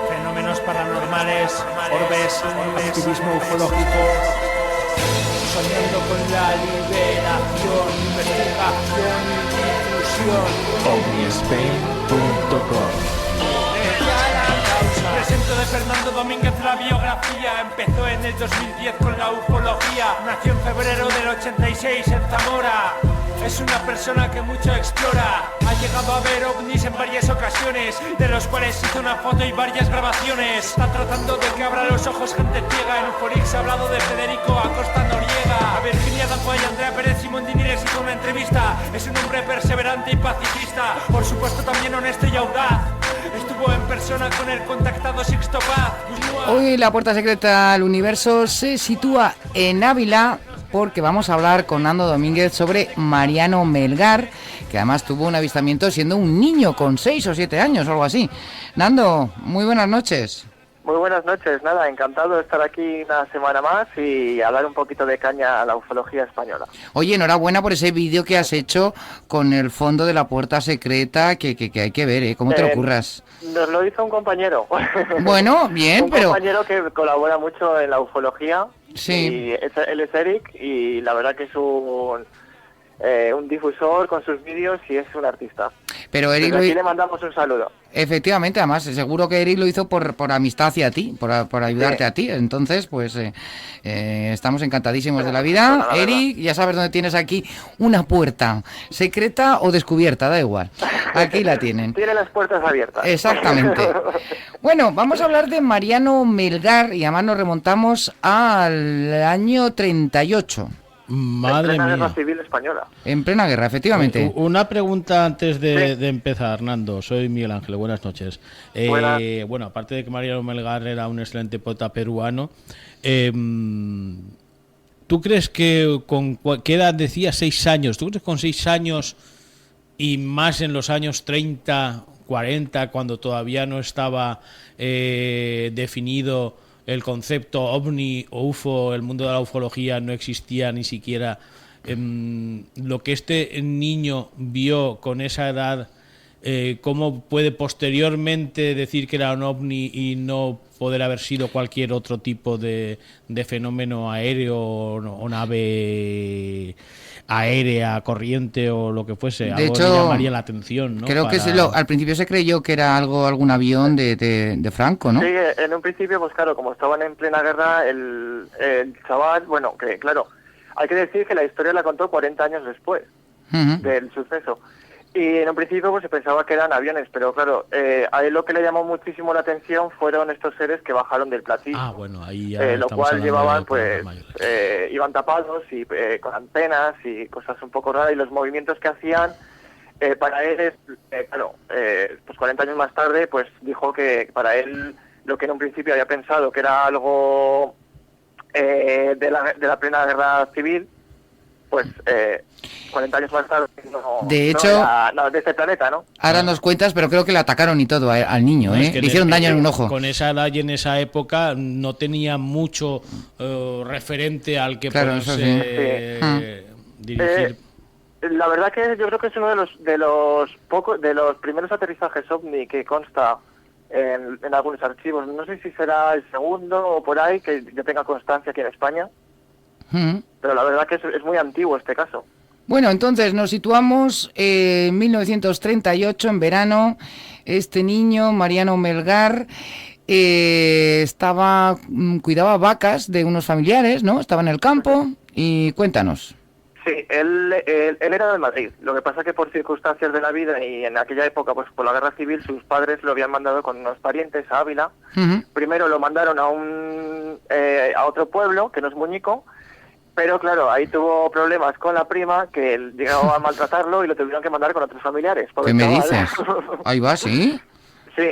Fenómenos paranormales, orbes, activismo ufológico, soñando con la liberación, investigación y difusión. OVNISpain.com. Presento de Fernando Domínguez la biografía. Empezó en el 2010 con la ufología. Nació en febrero del 86 en Zamora. Es una persona que mucho explora. Ha llegado a ver ovnis en varias ocasiones, de los cuales hizo una foto y varias grabaciones. Está tratando de que abra los ojos gente ciega. En Uforix ha hablado de Federico Acosta Noriega. A Virginia Dafoe y Andrea Pérez Simondini les hizo una entrevista. Es un hombre perseverante y pacifista, por supuesto también honesto y audaz. Estuvo en persona con el contactado Sixto Paz. Hoy la puerta secreta al universo se sitúa en Ávila, porque vamos a hablar con Nando Domínguez sobre Mariano Melgar, que además tuvo un avistamiento siendo un niño con 6 o 7 años o algo así. Nando, muy buenas noches. Muy buenas noches, nada, encantado de estar aquí una semana más y hablar un poquito de caña a la ufología española. Oye, enhorabuena por ese vídeo que has hecho con el fondo de la puerta secreta, que hay que ver, ¿eh? ¿Cómo te lo curras? Nos lo hizo un compañero. Bueno, bien, un compañero que colabora mucho en la ufología. Sí. Y él es Eric y la verdad que es un difusor con sus vídeos y es un artista. Pero Eric Desde aquí le mandamos un saludo. Efectivamente, además, seguro que Eric lo hizo por amistad hacia ti, por ayudarte a ti. Entonces, pues estamos encantadísimos de la vida. Eric, ya sabes dónde tienes aquí una puerta, secreta o descubierta, da igual. Aquí la tienen. Tiene las puertas abiertas. Exactamente. Bueno, vamos a hablar de Mariano Melgar y además nos remontamos al año 38. Madre mía. En plena guerra mía. civil española. En plena guerra, efectivamente. Una pregunta antes de empezar, Nando. Soy Miguel Ángel, buenas noches. Buenas. Bueno, aparte de que Mariano Melgar era un excelente poeta peruano, ¿tú crees que qué edad decía? 6 años. ¿Tú crees que con 6 años y más en los años 30, 40, cuando todavía no estaba definido el concepto ovni o UFO, el mundo de la ufología no existía ni siquiera, lo que este niño vio con esa edad, cómo puede posteriormente decir que era un ovni y no poder haber sido cualquier otro tipo de fenómeno aéreo o nave aérea, corriente o lo que fuese? De Algo hecho, le llamaría la atención, ¿no? Creo que al principio se creyó que era algún avión de Franco, ¿no? Sí, en un principio, pues claro, como estaban en plena guerra, el chaval, bueno, que claro, hay que decir que la historia la contó 40 años después del suceso. Y en un principio pues se pensaba que eran aviones, pero claro, a él lo que le llamó muchísimo la atención fueron estos seres que bajaron del platillo. Ah, bueno, ahí ya lo cual llevaban, pues, iban tapados y con antenas y cosas un poco raras, y los movimientos que hacían, para él, pues 40 años más tarde, pues dijo que para él lo que en un principio había pensado que era algo de la plena guerra civil, pues 40 años más tarde de hecho, no, de este planeta, ¿no? Ahora nos cuentas, pero creo que le atacaron y todo al niño, No, ¿eh? es que Le hicieron daño en un ojo. Con esa edad y en esa época no tenía mucho referente al que claro, poderse dirigir. La verdad que yo creo que es uno de los primeros aterrizajes OVNI que consta en algunos archivos. No sé si será el segundo o por ahí que yo tenga constancia aquí en España. Pero la verdad que es muy antiguo este caso. Bueno, entonces nos situamos en 1938, en verano. Este niño, Mariano Melgar, cuidaba vacas de unos familiares, ¿no? Estaba en el campo. Y cuéntanos. Sí, él era de Madrid. Lo que pasa que por circunstancias de la vida y en aquella época, pues por la guerra civil, sus padres lo habían mandado con unos parientes a Ávila. Primero lo mandaron a otro pueblo, que no es Muñico. Pero claro, ahí tuvo problemas con la prima, que él llegó a maltratarlo y lo tuvieron que mandar con otros familiares. ¿Qué me dices? Ahí va, ¿sí? Sí.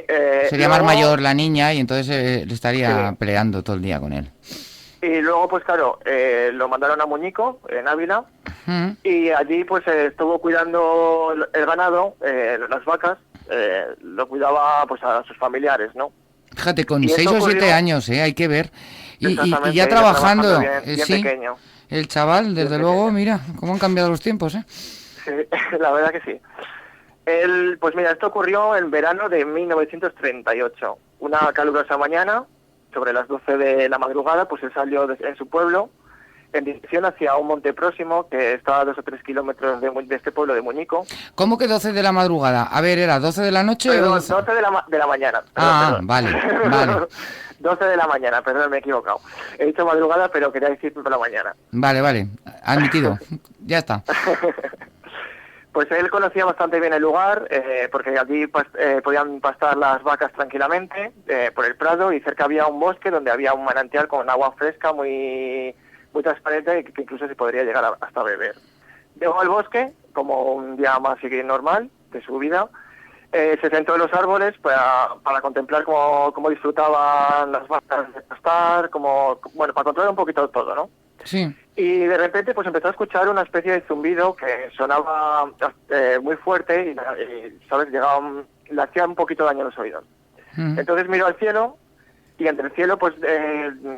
Sería más mayor la niña y entonces le estaría peleando todo el día con él. Y luego, pues claro, lo mandaron a Muñico, en Ávila, y allí pues estuvo cuidando el ganado, las vacas, lo cuidaba pues a sus familiares, ¿no? Fíjate, con 6 o 7 años, hay que ver. Y ya trabajando, bien sí, pequeño. El chaval, desde luego, mira, cómo han cambiado los tiempos, Sí, la verdad que sí. Pues mira, esto ocurrió en verano de 1938. Una calurosa mañana, sobre las 12 de la madrugada, pues él salió en su pueblo en dirección hacia un monte próximo que está a 2 o 3 kilómetros de este pueblo de Muñico. ¿Cómo que 12 de la madrugada? A ver, ¿era 12 de la noche o 12? 12 de la mañana. Perdón. Vale. 12 de la mañana, perdón, me he equivocado. He dicho madrugada, pero quería decir por la mañana. Vale, admitido. Ya está. Pues él conocía bastante bien el lugar, porque allí podían pastar las vacas tranquilamente por el prado, y cerca había un bosque donde había un manantial con agua fresca muy transparente y que incluso se podría llegar hasta beber. Llegó al bosque, como un día más normal de su vida, se sentó en los árboles para contemplar cómo disfrutaban las vacas de pastar, para controlar un poquito todo, ¿no? Sí. Y de repente pues empezó a escuchar una especie de zumbido que sonaba muy fuerte y ¿sabes? Le hacía un poquito daño a los oídos. Entonces miró al cielo, y entre el cielo, pues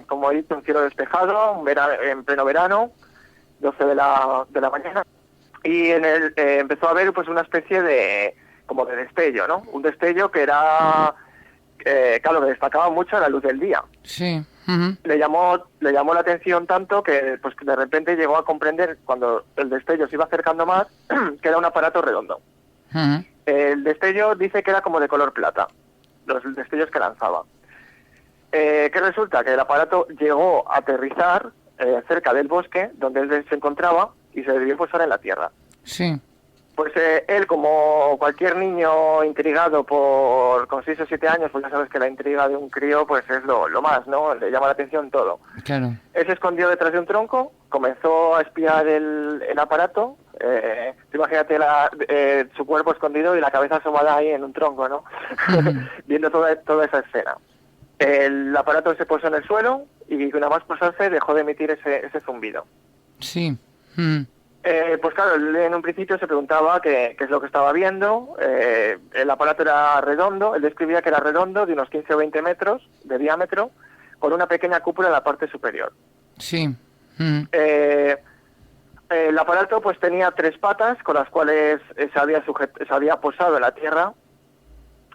como he dicho, un cielo despejado, en pleno verano, 12 de la mañana, y empezó a ver pues una especie de destello, ¿no? Un destello que era, claro, que destacaba mucho a la luz del día. Sí. Le llamó la atención tanto que pues de repente llegó a comprender, cuando el destello se iba acercando más, que era un aparato redondo. El destello dice que era como de color plata, los destellos que lanzaba. Que resulta que el aparato llegó a aterrizar cerca del bosque donde él se encontraba y se debió posar en la tierra. Sí. Pues él, como cualquier niño intrigado con 6 o 7 años, pues ya sabes que la intriga de un crío pues es lo más, ¿no? Le llama la atención todo. Claro. Él se escondió detrás de un tronco, comenzó a espiar el aparato. Imagínate su cuerpo escondido y la cabeza asomada ahí en un tronco, ¿no? Viendo toda esa escena. El aparato se posó en el suelo y nada más posarse dejó de emitir ese zumbido. Sí. Pues claro, él en un principio se preguntaba qué es lo que estaba viendo. El aparato era redondo, él describía que era redondo, de unos 15 o 20 metros de diámetro, con una pequeña cúpula en la parte superior. Sí. El aparato pues tenía 3 patas con las cuales se había posado en la tierra.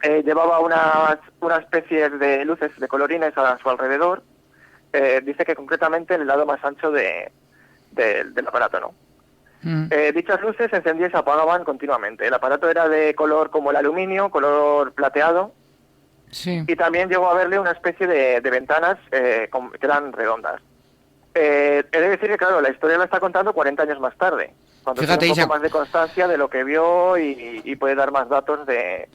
Llevaba una especie de luces de colorines a su alrededor. Dice que concretamente en el lado más ancho del aparato, ¿no? Dichas luces se encendían y se apagaban continuamente. El aparato era de color como el aluminio, color plateado. Sí. Y también llegó a verle una especie de ventanas que eran redondas. He de decir que, claro, la historia la está contando 40 años más tarde, cuando Fíjate, tiene un poco más de constancia de lo que vio y puede dar más datos de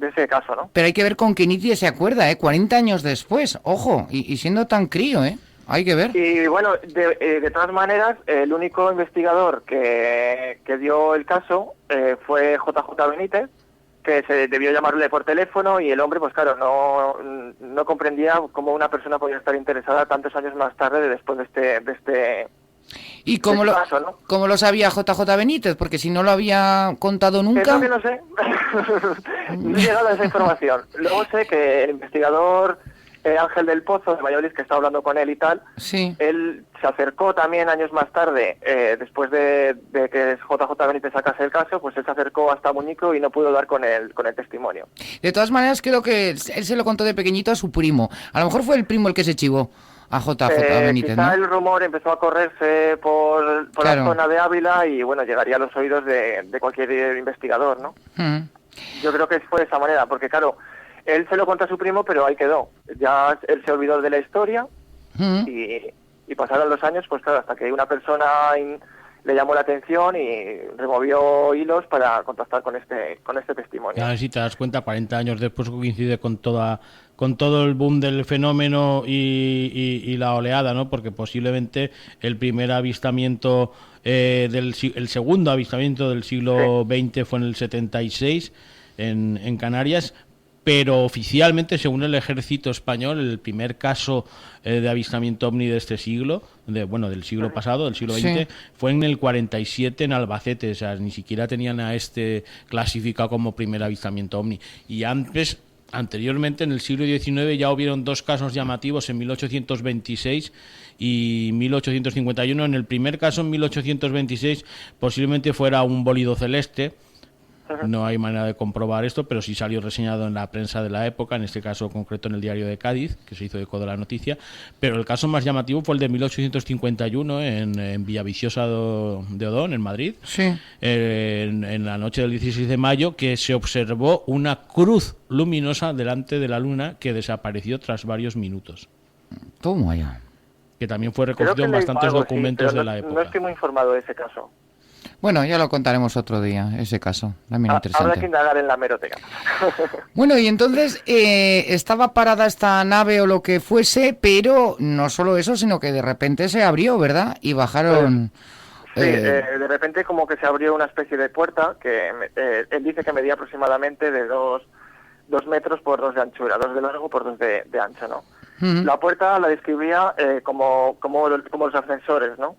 ese caso, ¿no? Pero hay que ver con qué Nietzsche se acuerda, 40 años después, ojo, y siendo tan crío, hay que ver. Y bueno, de todas maneras, el único investigador que dio el caso fue JJ Benítez, que se debió llamarle por teléfono, y el hombre, pues claro, no comprendía cómo una persona podía estar interesada tantos años más tarde después de este ¿Y cómo caso, ¿no? cómo lo sabía JJ Benítez? Porque si no lo había contado nunca... Eso que no sé. No he llegado a esa información. Luego sé que el investigador Ángel del Pozo de Valladolid, que estaba hablando con él y tal, sí. Él se acercó también años más tarde, después de que JJ Benítez sacase el caso, pues él se acercó hasta Muñico y no pudo dar con el testimonio. De todas maneras, creo que él se lo contó de pequeñito a su primo. A lo mejor fue el primo el que se chivó a JJ Benítez, quizá ¿no? el rumor empezó a correrse por Claro. la zona de Ávila y, bueno, llegaría a los oídos de cualquier investigador, ¿no? Yo creo que fue de esa manera, porque, claro, él se lo contó a su primo, pero ahí quedó. Ya él se olvidó de la historia y pasaron los años, pues claro, hasta que una persona le llamó la atención y removió hilos para contactar con este testimonio. A ver si te das cuenta, 40 años después coincide con todo el boom del fenómeno y la oleada, ¿no? Porque posiblemente el primer avistamiento, el segundo avistamiento del siglo XX fue en el 76 en Canarias, pero oficialmente, según el Ejército Español, el primer caso de avistamiento ovni de este siglo, del siglo pasado, del siglo XX, fue en el 47 en Albacete. O sea, ni siquiera tenían a este clasificado como primer avistamiento ovni. Y antes Anteriormente, en el siglo XIX, ya hubieron 2 casos llamativos en 1826 y 1851. En el primer caso, en 1826, posiblemente fuera un bólido celeste. No hay manera de comprobar esto, pero sí salió reseñado en la prensa de la época, en este caso concreto en el Diario de Cádiz, que se hizo eco de la noticia. Pero el caso más llamativo fue el de 1851 en Villaviciosa de Odón, en Madrid, Sí. en la noche del 16 de mayo, que se observó una cruz luminosa delante de la luna que desapareció tras varios minutos. Toma ya. Que también fue Creo recogido que en leí bastantes algo, sí, documentos pero de la época. No estoy muy informado de ese caso. Bueno, ya lo contaremos otro día, ese caso. También Habrá que interesante. indagar en la hemeroteca. Bueno, y entonces estaba parada esta nave o lo que fuese, pero no solo eso, sino que de repente se abrió, ¿verdad? Y bajaron... Sí, de repente como que se abrió una especie de puerta que él dice que medía aproximadamente de 2 metros por 2 de anchura, 2 de largo por 2 de ancho, ¿no? Ujú. La puerta la describía como los ascensores, ¿no?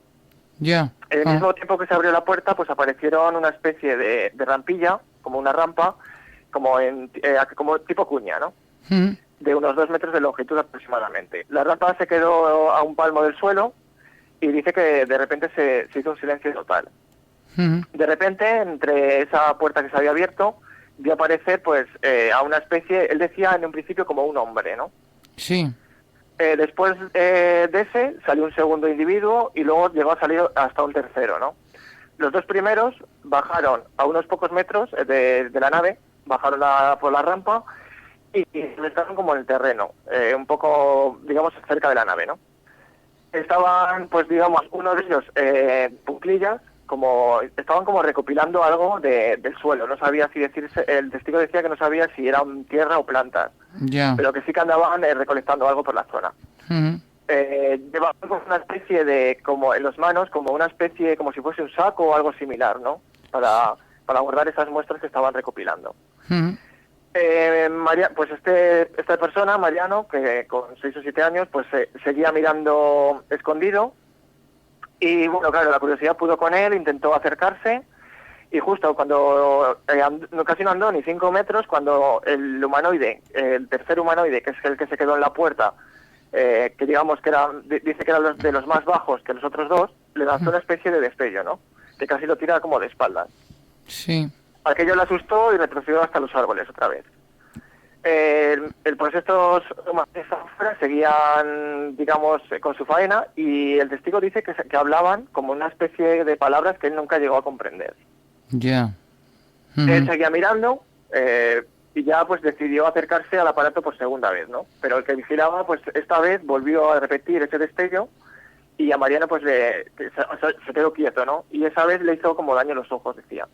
Ya. Al mismo tiempo que se abrió la puerta, pues aparecieron una especie de rampilla, como una rampa, como tipo cuña, ¿no? Ujú. De unos 2 metros de longitud aproximadamente. La rampa se quedó a un palmo del suelo y dice que de repente se hizo un silencio total. Ujú. De repente, entre esa puerta que se había abierto, vio aparecer pues a una especie, él decía en un principio como un hombre, ¿no? Sí. Después de ese salió un segundo individuo y luego llegó a salir hasta un tercero, ¿no? Los 2 primeros bajaron a unos pocos metros de la nave, bajaron por la rampa y estaban como en el terreno, un poco, digamos, cerca de la nave, ¿no? Estaban, pues digamos, uno de ellos puclillas, estaban como recopilando algo del suelo, no sabía si decirse, el testigo decía que no sabía si eran tierra o plantas, Ya. pero que sí que andaban recolectando algo por la zona. Ujú. Llevaban como una especie de, como en las manos, como una especie, como si fuese un saco o algo similar, ¿no? Para guardar esas muestras que estaban recopilando. Ujú. Pues esta persona, Mariano, que con 6 o 7 años, pues seguía mirando escondido. Y bueno, claro, la curiosidad pudo con él, intentó acercarse. Y justo cuando casi no andó ni 5 metros, cuando el humanoide, el tercer humanoide, que es el que se quedó en la puerta, que digamos que dice que era de los más bajos que los otros 2, le lanzó una especie de destello, ¿no? Que casi lo tira como de espaldas. Sí. Aquello le asustó y retrocedió hasta los árboles otra vez. Pues estos humanos afuera seguían, digamos, con su faena, y el testigo dice que hablaban como una especie de palabras que él nunca llegó a comprender. Ya. Ujú. Él seguía mirando y ya pues decidió acercarse al aparato por segunda vez, ¿no? Pero el que vigilaba, pues esta vez volvió a repetir ese destello y a Mariano pues se quedó quieto, ¿no? Y esa vez le hizo como daño en los ojos, decía.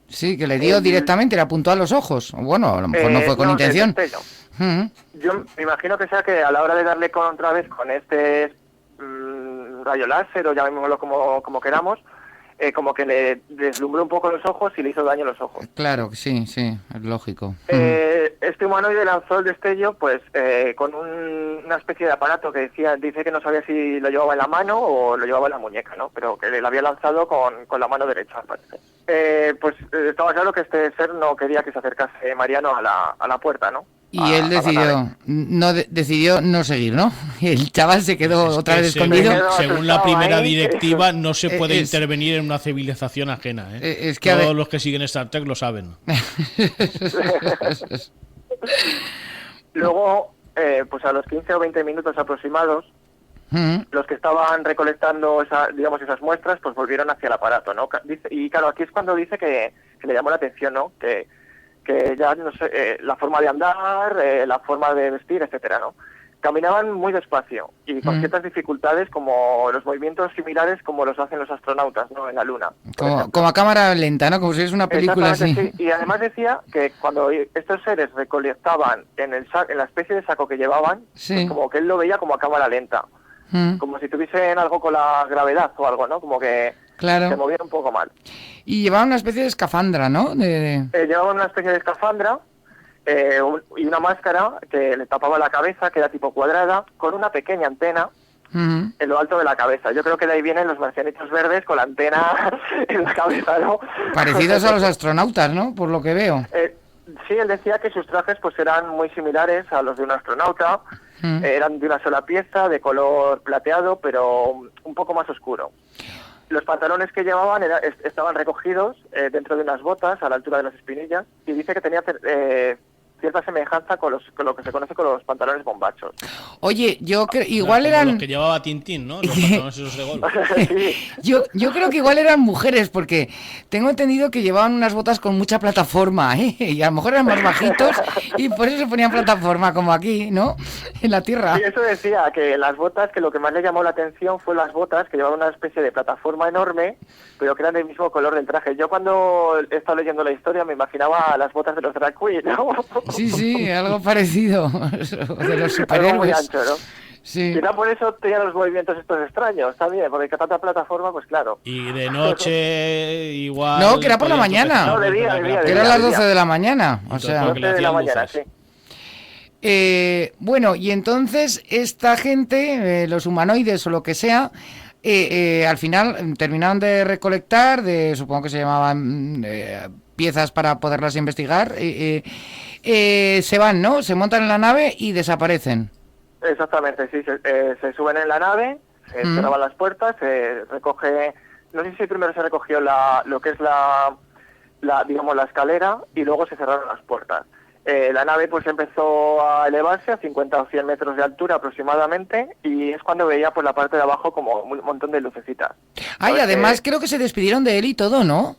Sí, que le dio directamente, le apuntó a los ojos. Bueno, a lo mejor no fue con intención. El destello. Ujú. Yo me imagino que sea que a la hora de darle otra vez con este rayo láser, o llamémoslo como queramos, como que le deslumbró un poco los ojos y le hizo daño en los ojos. Claro, que sí, sí, es lógico. Este humanoide lanzó el destello pues con una especie de aparato que dice que no sabía si lo llevaba en la mano o lo llevaba en la muñeca, ¿no? Pero que le había lanzado con la mano derecha, al parecer. Pues estaba claro que este ser no quería que se acercase Mariano a la puerta, ¿no? Y él decidió no seguir, ¿no? Y el chaval se quedó Es otra que vez escondido. según la primera ahí. directiva, no se puede Es- intervenir en una civilización ajena. Es que, a Todos ver- los que siguen Star Trek lo saben. Luego, pues a los 15 o 20 minutos aproximados, Ujú. los que estaban recolectando esas muestras, pues volvieron hacia el aparato, ¿no? Y claro, aquí es cuando dice que le llamó la atención, ¿no? Que ya, no sé, la forma de andar, la forma de vestir, etcétera, ¿no? Caminaban muy despacio y con ciertas dificultades, como los movimientos similares como los hacen los astronautas, ¿no? En la Luna. por ejemplo. Como a cámara lenta, ¿no? Como si es una película así. Exactamente, sí. Y además decía que cuando estos seres recolectaban en la especie de saco que llevaban, Sí. pues como que él lo veía como a cámara lenta, Mm, como si tuviesen algo con la gravedad o algo, ¿no? Como que se claro. movían un poco mal. Y llevaba una especie de escafandra, ¿no? Llevaban una especie de escafandra y una máscara que le tapaba la cabeza, que era tipo cuadrada, con una pequeña antena Ujú. en lo alto de la cabeza. Yo creo que de ahí vienen los marcianitos verdes con la antena en la cabeza, ¿no? Parecidos a los astronautas, ¿no? Por lo que veo. Sí, él decía que sus trajes pues eran muy similares a los de un astronauta, eran de una sola pieza, de color plateado, pero un poco más oscuro. Los pantalones que llevaban estaban recogidos dentro de unas botas a la altura de las espinillas, y dice que tenía cierta semejanza con lo que se conoce con los pantalones bombachos. Oye, yo creo igual eran los que llevaba Tintín, ¿no? Los pantalones esos de golf. Sí. yo creo que igual eran mujeres, porque tengo entendido que llevaban unas botas con mucha plataforma, ¿eh? Y a lo mejor eran más bajitos y por eso se ponían plataforma como aquí, ¿no? En la tierra. Sí, eso decía, que las botas, que lo que más le llamó la atención fue las botas que llevaban una especie de plataforma enorme, pero que eran del mismo color del traje. Yo cuando he estado leyendo la historia me imaginaba las botas de los drag queen, ¿no? Sí, algo parecido de los superhéroes. Algo muy ancho, ¿no? Sí. Quizá por eso tenía los movimientos estos extraños, está bien, porque que tanta plataforma, pues claro. Y de noche igual... No, que era por la mañana. No, de día. Que eran las 12 de la mañana, o sea... 12 de la mañana, sí. Bueno, y entonces esta gente, los humanoides o lo que sea, al final terminaron de recolectar, supongo que se llamaban piezas para poderlas investigar, se van, ¿no? Se montan en la nave y desaparecen. Exactamente, sí, se suben en la nave, cerraban las puertas, se recoge, no sé si primero se recogió lo que es digamos la escalera, y luego se cerraron las puertas. La nave pues empezó a elevarse a 50 o 100 metros de altura aproximadamente, y es cuando veía por la parte de abajo como un montón de lucecitas. Ay, además creo que se despidieron de él y todo, ¿no?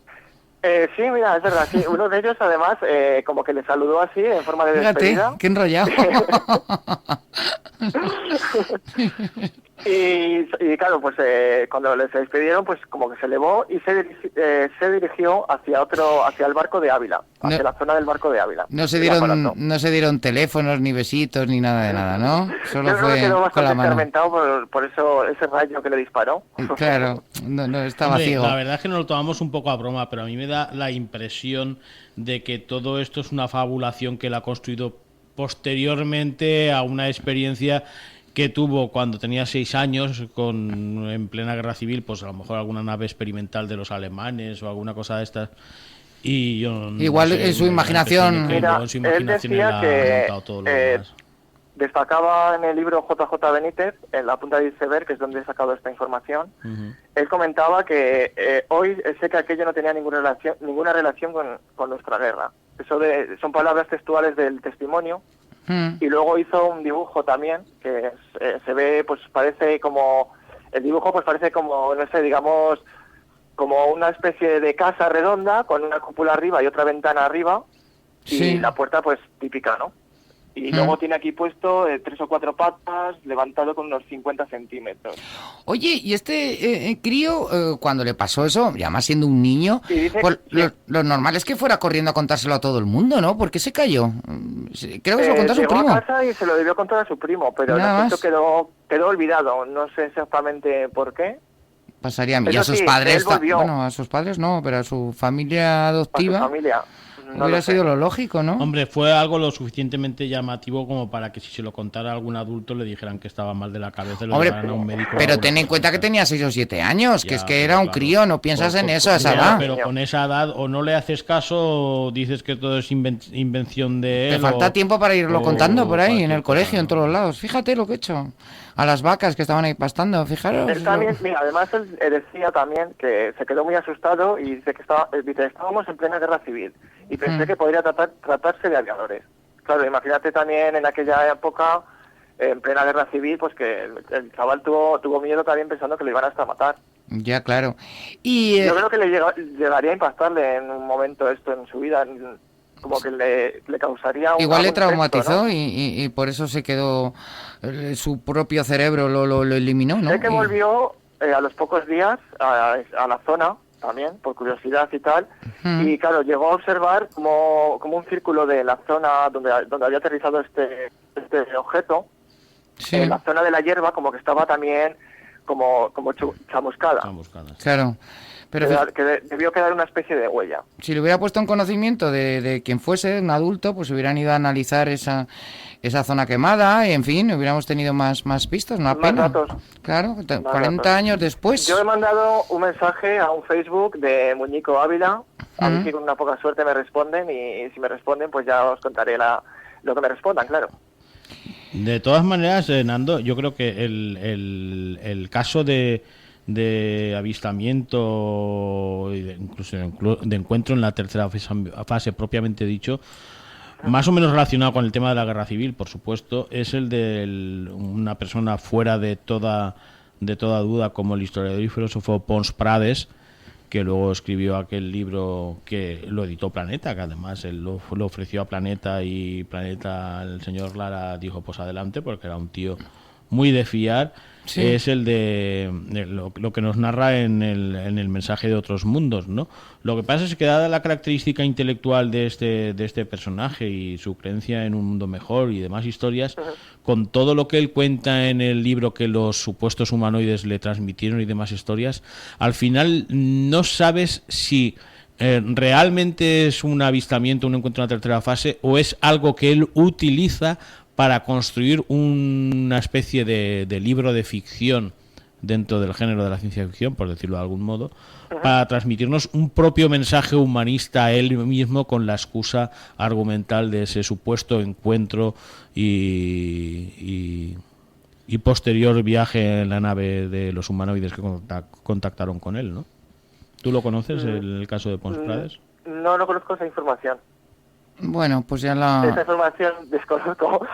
Sí, mira, es verdad, sí. Uno de ellos además como que le saludó así en forma de despedida. Fíjate, qué enrollado. Y claro, pues cuando se despidieron, pues como que se elevó y se dirigió hacia el barco de Ávila, hacia la zona del barco de Ávila. No se dieron teléfonos, ni besitos, ni nada de nada, ¿no? Solo yo creo fue que quedó con la bastante mano. escarmentado por eso, ese rayo que le disparó. Claro, no estaba Hombre, ciego. la verdad es que nos lo tomamos un poco a broma, pero a mí me da la impresión de que todo esto es una fabulación que él ha construido posteriormente a una experiencia que tuvo cuando tenía 6 años en plena guerra civil, pues a lo mejor alguna nave experimental de los alemanes o alguna cosa de estas. Y yo Igual en su imaginación... Mira, él decía que destacaba en el libro JJ Benítez, en la punta de iceberg, que es donde he sacado esta información. Él comentaba que hoy sé que aquello no tenía ninguna relación con nuestra guerra. Son palabras textuales del testimonio. Y luego hizo un dibujo también que se ve, pues parece como, el dibujo pues parece como, no sé, digamos, como una especie de casa redonda con una cúpula arriba y otra ventana arriba, y la puerta pues típica, ¿no? Y luego tiene aquí puesto 3 o 4 patas, levantado con unos 50 centímetros. Oye, y este crío, cuando le pasó eso, ya más siendo un niño, dice, pues, lo normal es que fuera corriendo a contárselo a todo el mundo, ¿no? ¿Por qué se cayó? Creo que se lo contó a su llegó primo. a casa y se lo debió contar a su primo, pero el asunto quedó olvidado. No sé exactamente por qué. Pasaría a mí. Y a sus padres, bueno, a sus padres no, pero a su familia adoptiva. A su familia. No hubiera sido lo lógico, ¿no? Hombre, fue algo lo suficientemente llamativo como para que si se lo contara a algún adulto le dijeran que estaba mal de la cabeza y lo llevaran a un médico. Pero ten en cuenta que tenía 6 o 7 años, ya, que es que era un crío, no piensas en eso a esa edad. Pero con esa edad o no le haces caso o dices que todo es invención de él. Te falta tiempo para irlo contando por ahí, en el colegio, en todos los lados. Fíjate lo que he hecho. A las vacas que estaban ahí pastando, fijaros. Él también, mira, además él decía también que se quedó muy asustado y dice que estábamos en plena guerra civil y pensé que podría tratarse de aviadores. Claro, imagínate también en aquella época, en plena guerra civil, pues que el chaval tuvo miedo también pensando que lo iban hasta a matar. Ya, claro. Y yo creo que le llegaría a impactarle en un momento esto en su vida, como que le causaría un... Igual le traumatizó, ¿no? y por eso se quedó, su propio cerebro lo eliminó, ¿no? Sé que volvió a los pocos días a la zona, también, por curiosidad y tal, y claro, llegó a observar como un círculo de la zona donde había aterrizado este objeto, en la zona de la hierba, como que estaba también como chamuscada. Claro. Pero que debió quedar una especie de huella. Si le hubiera puesto en conocimiento de quien fuese, un adulto, pues hubieran ido a analizar esa zona quemada, y en fin, hubiéramos tenido más pistas, no apenas. Más datos. Claro, 40 años después. Yo he mandado un mensaje a un Facebook de Muñico Ávila, A ver si con una poca suerte me responden, y si me responden, pues ya os contaré lo que me respondan, claro. De todas maneras, Nando, yo creo que el caso de avistamiento, incluso de encuentro en la tercera fase propiamente dicho, más o menos relacionado con el tema de la guerra civil, por supuesto, es el de una persona fuera de toda duda, como el historiador y filósofo Pons Prades, que luego escribió aquel libro que lo editó Planeta, que además él lo ofreció a Planeta, y Planeta, el señor Lara, dijo pues adelante, porque era un tío muy de fiar. Sí. Es el de lo que nos narra en el mensaje de otros mundos, ¿no? Lo que pasa es que, dada la característica intelectual de este personaje y su creencia en un mundo mejor y demás historias, con todo lo que él cuenta en el libro que los supuestos humanoides le transmitieron y demás historias, al final no sabes si realmente es un avistamiento, un encuentro en la tercera fase, o es algo que él utiliza para construir una especie de libro de ficción dentro del género de la ciencia ficción, por decirlo de algún modo, para transmitirnos un propio mensaje humanista a él mismo, con la excusa argumental de ese supuesto encuentro y posterior viaje en la nave de los humanoides que contactaron con él, ¿no? ¿Tú lo conoces, el caso de Pons Prades? No conozco esa información. Bueno, pues ya Esa información desconozco.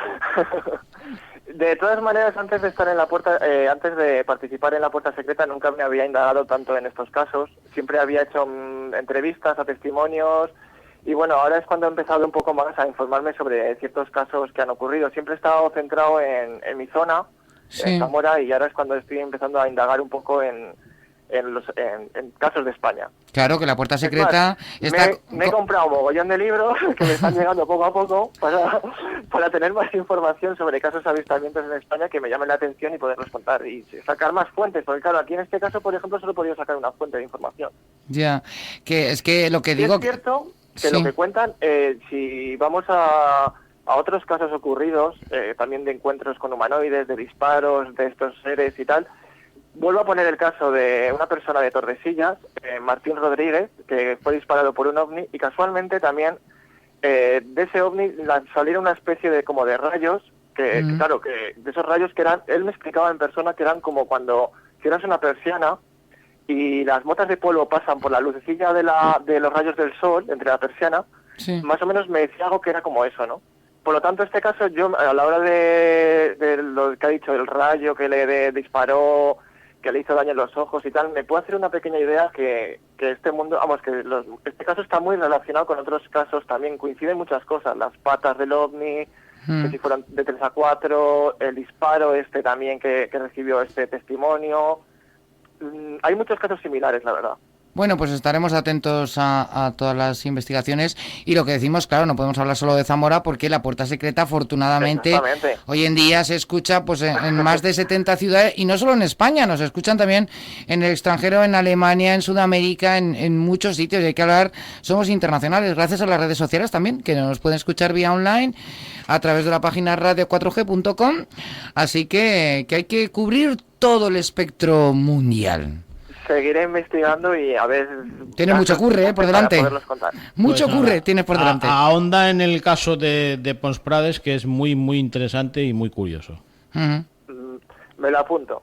De todas maneras, antes de estar en la puerta, antes de participar en la puerta secreta, nunca me había indagado tanto en estos casos. Siempre había hecho entrevistas a testimonios, y bueno, ahora es cuando he empezado un poco más a informarme sobre ciertos casos que han ocurrido. Siempre he estado centrado en mi zona, en Zamora, y ahora es cuando estoy empezando a indagar un poco en casos de España. Claro, que la puerta secreta me he comprado un mogollón de libros que me están llegando poco a poco para tener más información sobre casos de avistamientos en España que me llamen la atención y poderlos contar y sacar más fuentes, porque claro, aquí en este caso, por ejemplo, solo he podido sacar una fuente de información. Ya, que es que lo que digo... Es cierto que lo que cuentan, si vamos a otros casos ocurridos, también de encuentros con humanoides, de disparos, de estos seres y tal. Vuelvo a poner el caso de una persona de Tordesillas, Martín Rodríguez, que fue disparado por un ovni, y casualmente también de ese ovni salieron una especie de como de rayos, que claro, que de esos rayos que eran, él me explicaba en persona que eran como cuando cierras una persiana y las motas de polvo pasan por la lucecilla de los rayos del sol entre la persiana, más o menos me decía algo que era como eso, ¿no? Por lo tanto, este caso, yo a la hora de lo que ha dicho, el rayo que le disparó, que le hizo daño en los ojos y tal, me puedo hacer una pequeña idea que este mundo, este caso está muy relacionado con otros casos también, coinciden muchas cosas, las patas del ovni, que si fueron de 3 a 4, el disparo también que recibió este testimonio, hay muchos casos similares, la verdad. Bueno, pues estaremos atentos a todas las investigaciones, y lo que decimos, claro, no podemos hablar solo de Zamora, porque la puerta secreta, afortunadamente, hoy en día se escucha pues en más de 70 ciudades, y no solo en España, nos escuchan también en el extranjero, en Alemania, en Sudamérica, en muchos sitios, y hay que hablar, somos internacionales, gracias a las redes sociales también, que nos pueden escuchar vía online, a través de la página radio4g.com, así que hay que cubrir todo el espectro mundial. Seguiré investigando y a ver... Tiene mucho curre por delante. Mucho pues curre tiene por delante. Ahonda en el caso de Pons Prades, que es muy, muy interesante y muy curioso. Me lo apunto.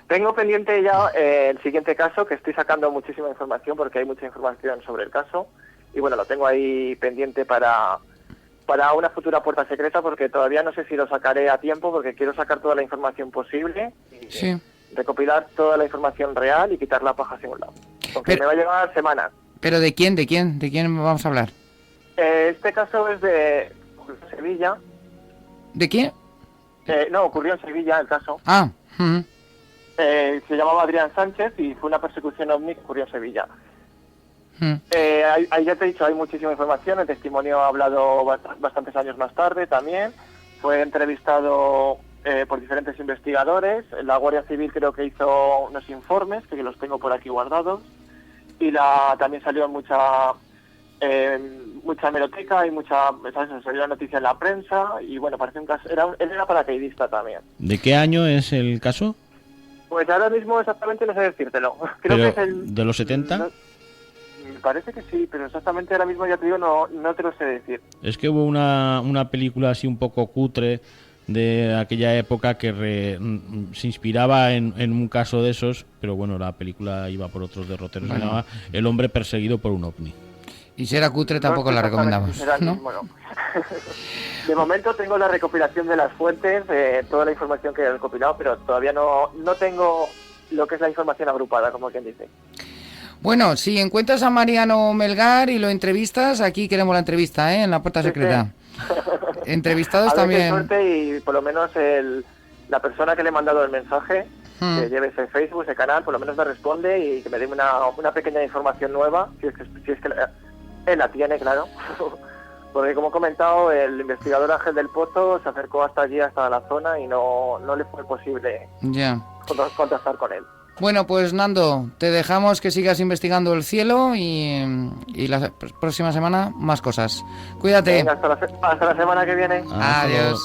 Tengo pendiente ya el siguiente caso, que estoy sacando muchísima información porque hay mucha información sobre el caso. Y bueno, lo tengo ahí pendiente para una futura puerta secreta, porque todavía no sé si lo sacaré a tiempo, porque quiero sacar toda la información posible. Recopilar toda la información real y quitar la paja hacia un lado. Porque me va a llevar semanas. ¿Pero de quién? ¿De quién vamos a hablar? Este caso es de Sevilla. ¿De quién? No, ocurrió en Sevilla el caso. Se llamaba Adrián Sánchez y fue una persecución ovni que ocurrió en Sevilla. Ahí ya te he dicho, hay muchísima información. El testimonio ha hablado bastantes años más tarde también. Fue entrevistado por diferentes investigadores. La Guardia Civil creo que hizo unos informes, que los tengo por aquí guardados, y también salió mucha hemeroteca y salió la noticia en la prensa, y bueno, parece un caso, él era paracaidista también. ¿De qué año es el caso? Pues ahora mismo exactamente no sé decírtelo. Creo que es ¿De los 70? parece que sí, pero exactamente ahora mismo ya te digo, no te lo sé decir. Es que hubo una película así un poco cutre de aquella época que se inspiraba en un caso de esos, pero bueno, la película iba por otros derroteros. Se llamaba El hombre perseguido por un ovni. Y si era cutre tampoco la recomendamos, ¿no? Bueno. De momento tengo la recopilación de las fuentes, toda la información que he recopilado, pero todavía no tengo lo que es la información agrupada, como quien dice. Bueno, si encuentras a Mariano Melgar y lo entrevistas, aquí queremos la entrevista, en la puerta secreta. Sí. Entrevistados también. A ver qué suerte y por lo menos la persona que le he mandado el mensaje, que lleve ese Facebook, ese canal, por lo menos me responde y que me dé una pequeña información nueva, si es que él la tiene, claro. Porque como he comentado, el investigador Ángel del Pozo se acercó hasta allí, hasta la zona, y no le fue posible contactar con él. Bueno, pues Nando, te dejamos que sigas investigando el cielo y la próxima semana más cosas. Cuídate. Venga, hasta la semana que viene. Adiós.